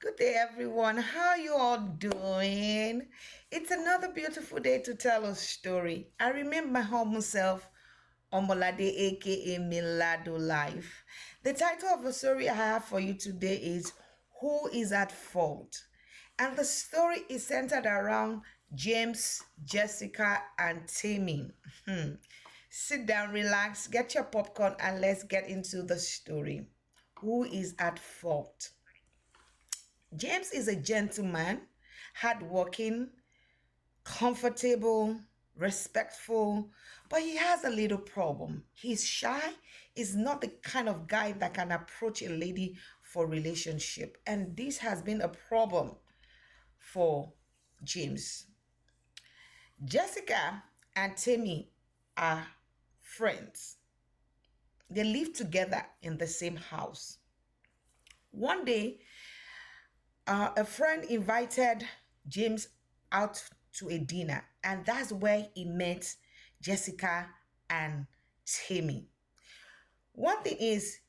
Good day, everyone. How you all doing? It's another beautiful day to tell a story. I remember my humble self, Omolade, aka Milado Life. The title of the story I have for you today is Who is at Fault? And the story is centered around James, Jessica, and Tammy. Sit down, relax, get your popcorn, and let's get into the story. Who is at fault? James is a gentleman, hardworking, comfortable, respectful, but he has a little problem. He's shy, is not the kind of guy that can approach a lady for relationship, and this has been a problem for James. Jessica and Tammy are friends. They live together in the same house. One day, a friend invited James out to a dinner, and that's where he met Jessica and Tammy. One thing is,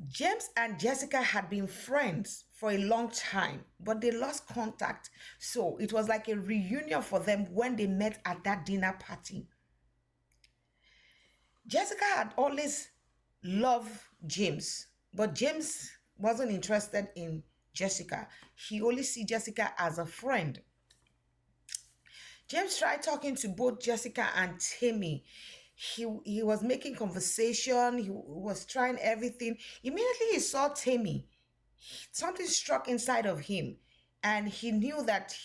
James and Jessica had been friends for a long time, but they lost contact. So it was like a reunion for them when they met at that dinner party. Jessica had always loved James, but James wasn't interested in Jessica. He only see Jessica as a friend. James tried talking to both Jessica and Tammy. He was making conversation. He was trying everything. Immediately he saw Tammy. Something struck inside of him, and he knew that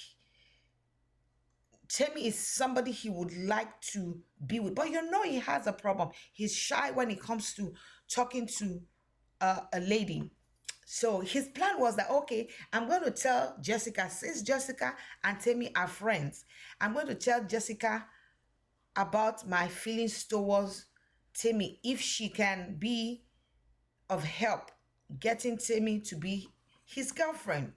Tammy is somebody he would like to be with. But he has a problem. He's shy when it comes to talking to a lady. So his plan was that, okay, I'm going to tell Jessica, since Jessica and Tammy are friends, I'm going to tell Jessica about my feelings towards Tammy if she can be of help getting Tammy to be his girlfriend.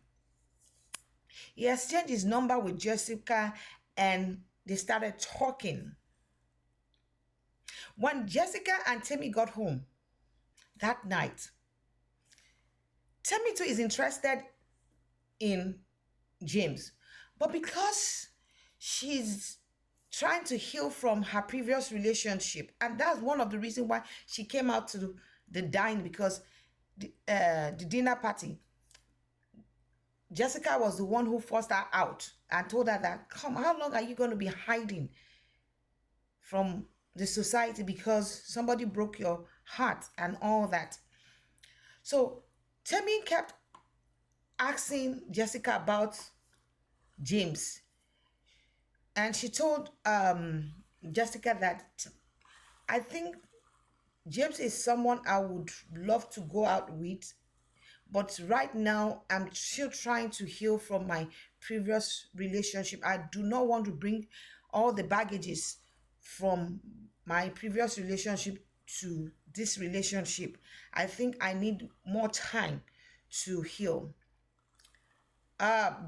He exchanged his number with Jessica and they started talking. When Jessica and Tammy got home that night, Tammy too is interested in James, but because she's trying to heal from her previous relationship, and that's one of the reasons why she came out to the dine, because the dinner party, Jessica was the one who forced her out and told her that, come, how long are you going to be hiding from the society because somebody broke your heart and all that? So Tammy kept asking Jessica about James, and she told Jessica that, I think James is someone I would love to go out with, but right now I'm still trying to heal from my previous relationship. I do not want to bring all the baggages from my previous relationship to this relationship. I think I need more time to heal.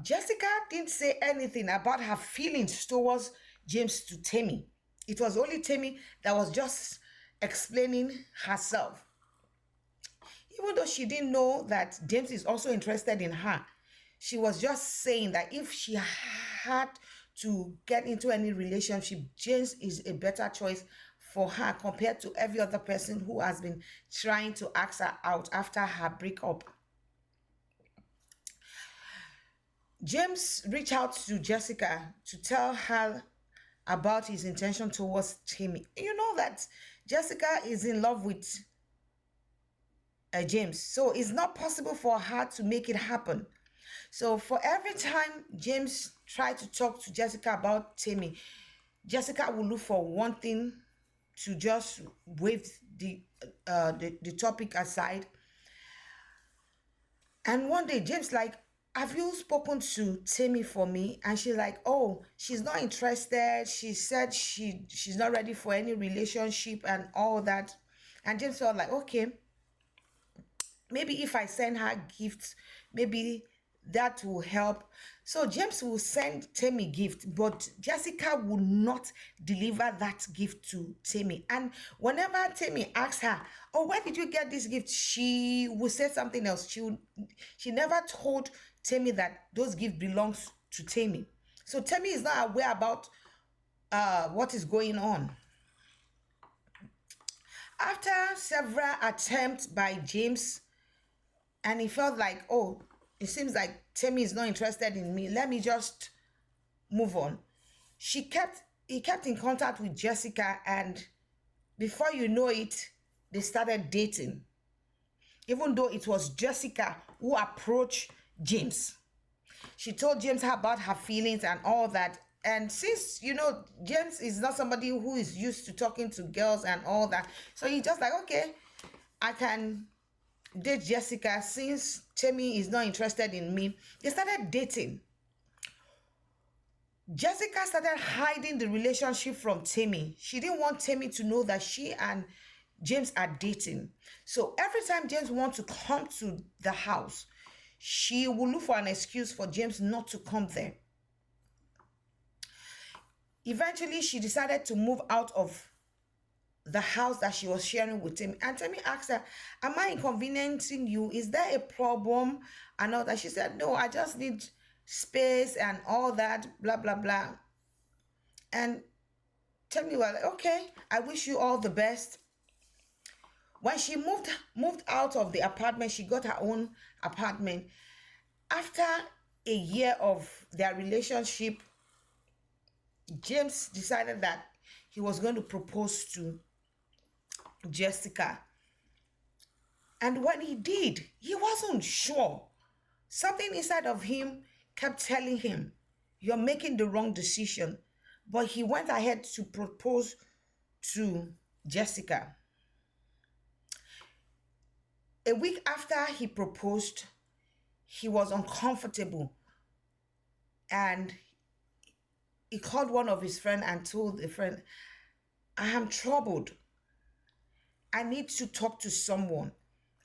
Jessica didn't say anything about her feelings towards James to Tammy. It was only Tammy that was just explaining herself. Even though she didn't know that James is also interested in her, she was just saying that if she had to get into any relationship, James is a better choice for her compared to every other person who has been trying to ask her out after her breakup. James reached out to Jessica to tell her about his intention towards Timmy. You know that Jessica is in love with James, so it's not possible for her to make it happen. So for every time James tried to talk to Jessica about Timmy, Jessica will look for one thing to just wave the topic aside. And one day James like, have you spoken to Tammy for me? And she's like, oh, she's not interested. She said she's not ready for any relationship and all that. And James felt like, okay, maybe if I send her gifts, maybe that will help. So James will send Tammy gift, but Jessica will not deliver that gift to Tammy. And whenever Tammy asks her, "Oh, where did you get this gift?" she will say something else. She never told Tammy that those gifts belongs to Tammy. So Tammy is not aware about what is going on. After several attempts by James, and he felt like, oh, it seems like Tammy is not interested in me. Let me just move on. He kept in contact with Jessica, and before you know it, they started dating. Even though it was Jessica who approached James. She told James about her feelings and all that. And since, James is not somebody who is used to talking to girls and all that, so he just like, okay, I can date Jessica since Tammy is not interested in me. They started dating. Jessica started hiding the relationship from Tammy. She didn't want Tammy to know that she and James are dating. So every time James wants to come to the house, she will look for an excuse for James not to come there. Eventually, she decided to move out of the house that she was sharing with him. And Tammy asked her, "Am I inconveniencing you? Is there a problem?" And all that. She said, "No, I just need space and all that, blah, blah, blah." And Tammy was like, "Okay, I wish you all the best." When she moved out of the apartment, she got her own apartment. After a year of their relationship, James decided that he was going to propose to Jessica. And when he did, he wasn't sure. Something inside of him kept telling him, "You're making the wrong decision." But he went ahead to propose to Jessica. A week after he proposed, he was uncomfortable, and he called one of his friends and told the friend, "I am troubled. I need to talk to someone."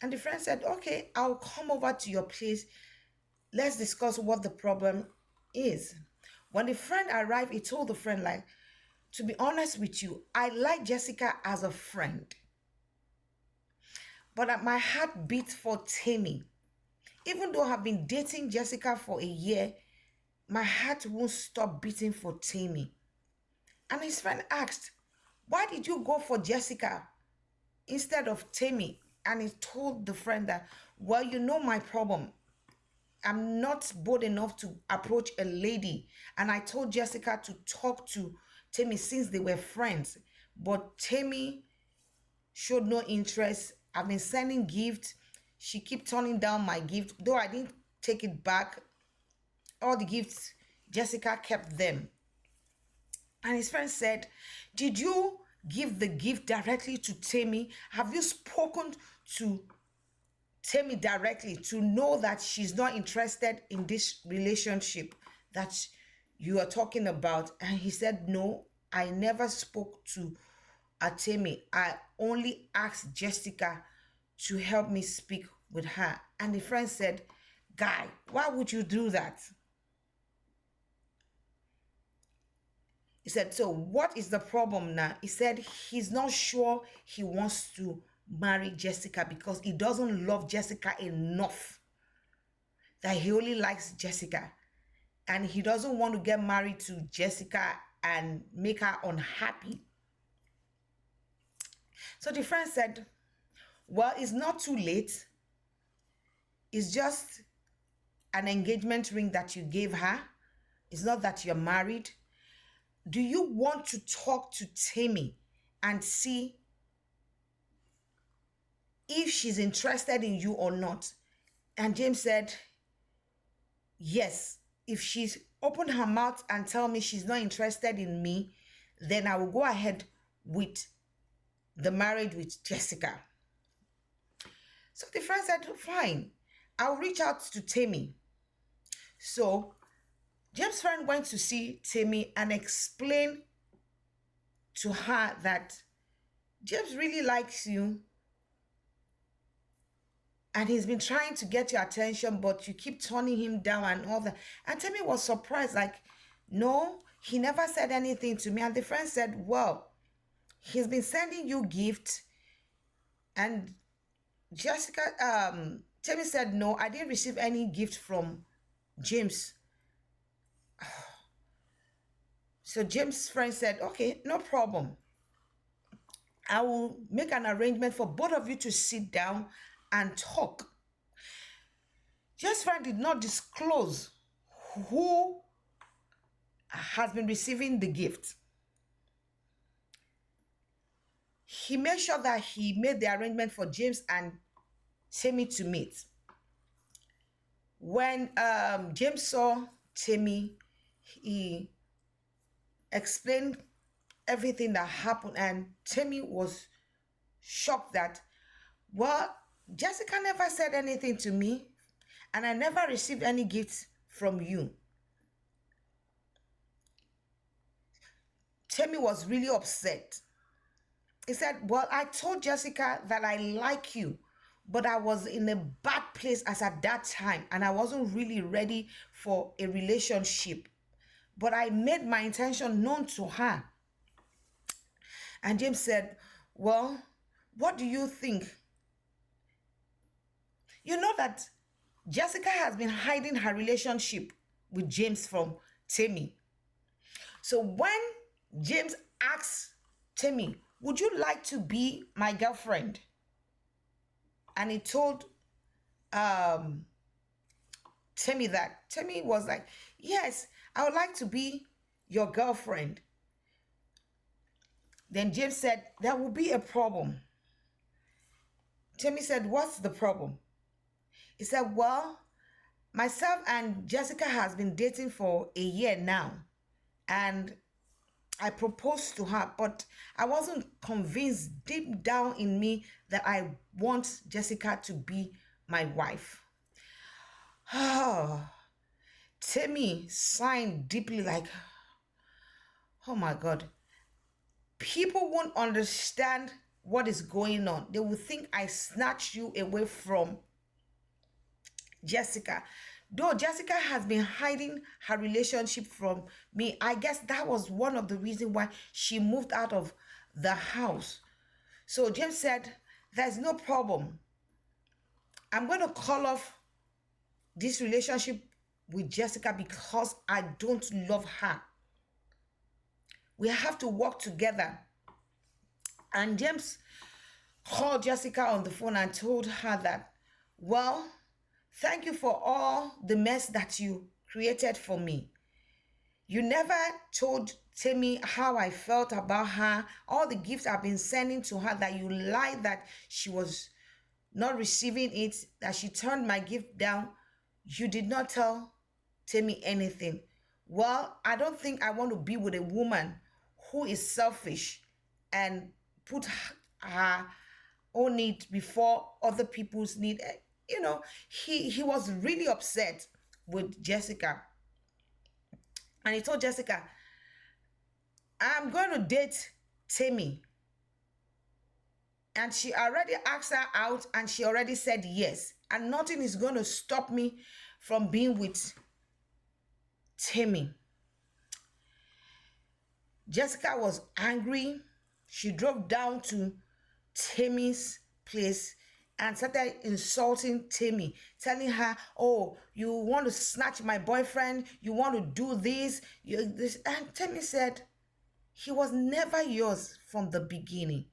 And the friend said, "Okay, I'll come over to your place. Let's discuss what the problem is." When the friend arrived, he told the friend, like, "To be honest with you, I like Jessica as a friend, but my heart beats for Tammy. Even though I've been dating Jessica for a year, my heart won't stop beating for Tammy." And his friend asked, "Why did you go for Jessica instead of Tammy?" And he told the friend that, "Well, you know my problem. I'm not bold enough to approach a lady. And I told Jessica to talk to Tammy since they were friends. But Tammy showed no interest. I've been sending gifts. She kept turning down my gift. Though I didn't take it back, all the gifts, Jessica kept them." And his friend said, "Did you give the gift directly to Tammy? Have you spoken to Tammy directly to know that she's not interested in this relationship that you are talking about?" And he said, "No, I never spoke to Tammy. I only asked Jessica to help me speak with her." And the friend said, "Guy, why would you do that?" He said, "So what is the problem now?" He said he's not sure he wants to marry Jessica because he doesn't love Jessica enough, that he only likes Jessica. And he doesn't want to get married to Jessica and make her unhappy. So the friend said, "Well, it's not too late. It's just an engagement ring that you gave her. It's not that you're married. Do you want to talk to Tammy and see if she's interested in you or not?" And James said, "Yes, if she's opened her mouth and tell me she's not interested in me, then I will go ahead with the marriage with Jessica." So the friend said, "Fine, I'll reach out to Tammy." So James' friend went to see Tammy and explained to her that James really likes you and he's been trying to get your attention, but you keep turning him down and all that. And Temi was surprised, like, no, he never said anything to me. And the friend said, well, he's been sending you gifts. And Temi said, no, I didn't receive any gift from James. So James' friend said, okay, no problem. I will make an arrangement for both of you to sit down and talk. James' friend did not disclose who has been receiving the gift. He made sure that he made the arrangement for James and Temi to meet. When James saw Temi, he explained everything that happened, and Temi was shocked that, well, Jessica never said anything to me, and I never received any gifts from you. Temi was really upset. He said, well, I told Jessica that I like you, but I was in a bad place as at that time, and I wasn't really ready for a relationship. But I made my intention known to her. And James said, well, what do you think? You know that Jessica has been hiding her relationship with James from Temi. So when James asked Temi, would you like to be my girlfriend? And he told Temi that. Temi was like, yes, I would like to be your girlfriend. Then James said, there will be a problem. Temi said, what's the problem? He said, well, myself and Jessica has been dating for a year now. And I proposed to her, but I wasn't convinced deep down in me that I want Jessica to be my wife. Temi sighed deeply, like, oh my God. People won't understand what is going on. They will think I snatched you away from Jessica. Though Jessica has been hiding her relationship from me, I guess that was one of the reasons why she moved out of the house. So James said, there's no problem. I'm going to call off this relationship with Jessica because I don't love her. We have to work together. And James called Jessica on the phone and told her that, well, thank you for all the mess that you created for me. You never told Temi how I felt about her, all the gifts I've been sending to her, that you lied that she was not receiving it, that she turned my gift down. You did not tell Temi anything. Well, I don't think I want to be with a woman who is selfish and put her own need before other people's need. You know, he was really upset with Jessica. And he told Jessica, I'm going to date Temi. And she already asked her out and she already said yes. And nothing is going to stop me from being with Temi. Jessica was angry. She drove down to Temi's place and started insulting Temi, telling her, oh, you want to snatch my boyfriend, you want to do this. And Temi said, he was never yours from the beginning.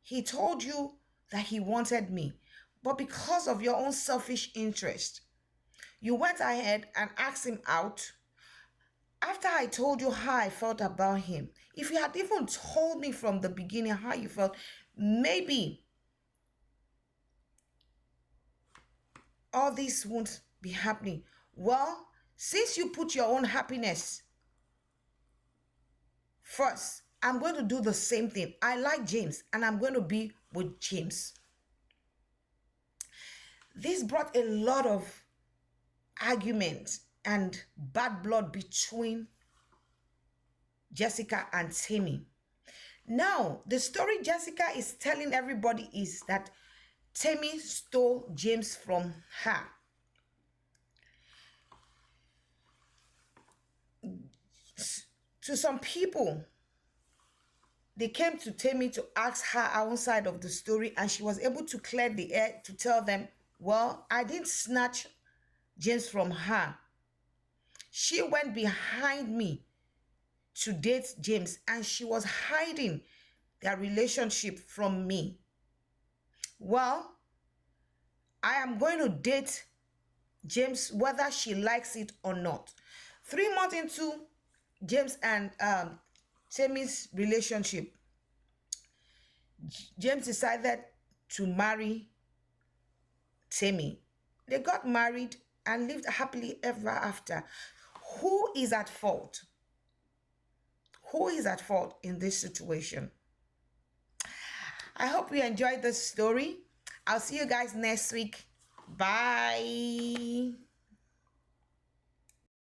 He told you that he wanted me, but because of your own selfish interest, you went ahead and asked him out. After I told you how I felt about him, if you had even told me from the beginning how you felt, maybe all this won't be happening. Well, since you put your own happiness first, I'm going to do the same thing. I like James and I'm going to be with James. This brought a lot of argument and bad blood between Jessica and Temi. Now, the story Jessica is telling everybody is that Temi stole James from her. To some people, they came to Temi to ask her our own side of the story, and she was able to clear the air to tell them, well, I didn't snatch James from her. She went behind me to date James, and she was hiding their relationship from me. Well, I am going to date James whether she likes it or not. 3 months into James and Temi's relationship, James decided to marry Temi. They got married and lived happily ever after. Who is at fault? Who is at fault in this situation? I hope you enjoyed this story. I'll see you guys next week. Bye.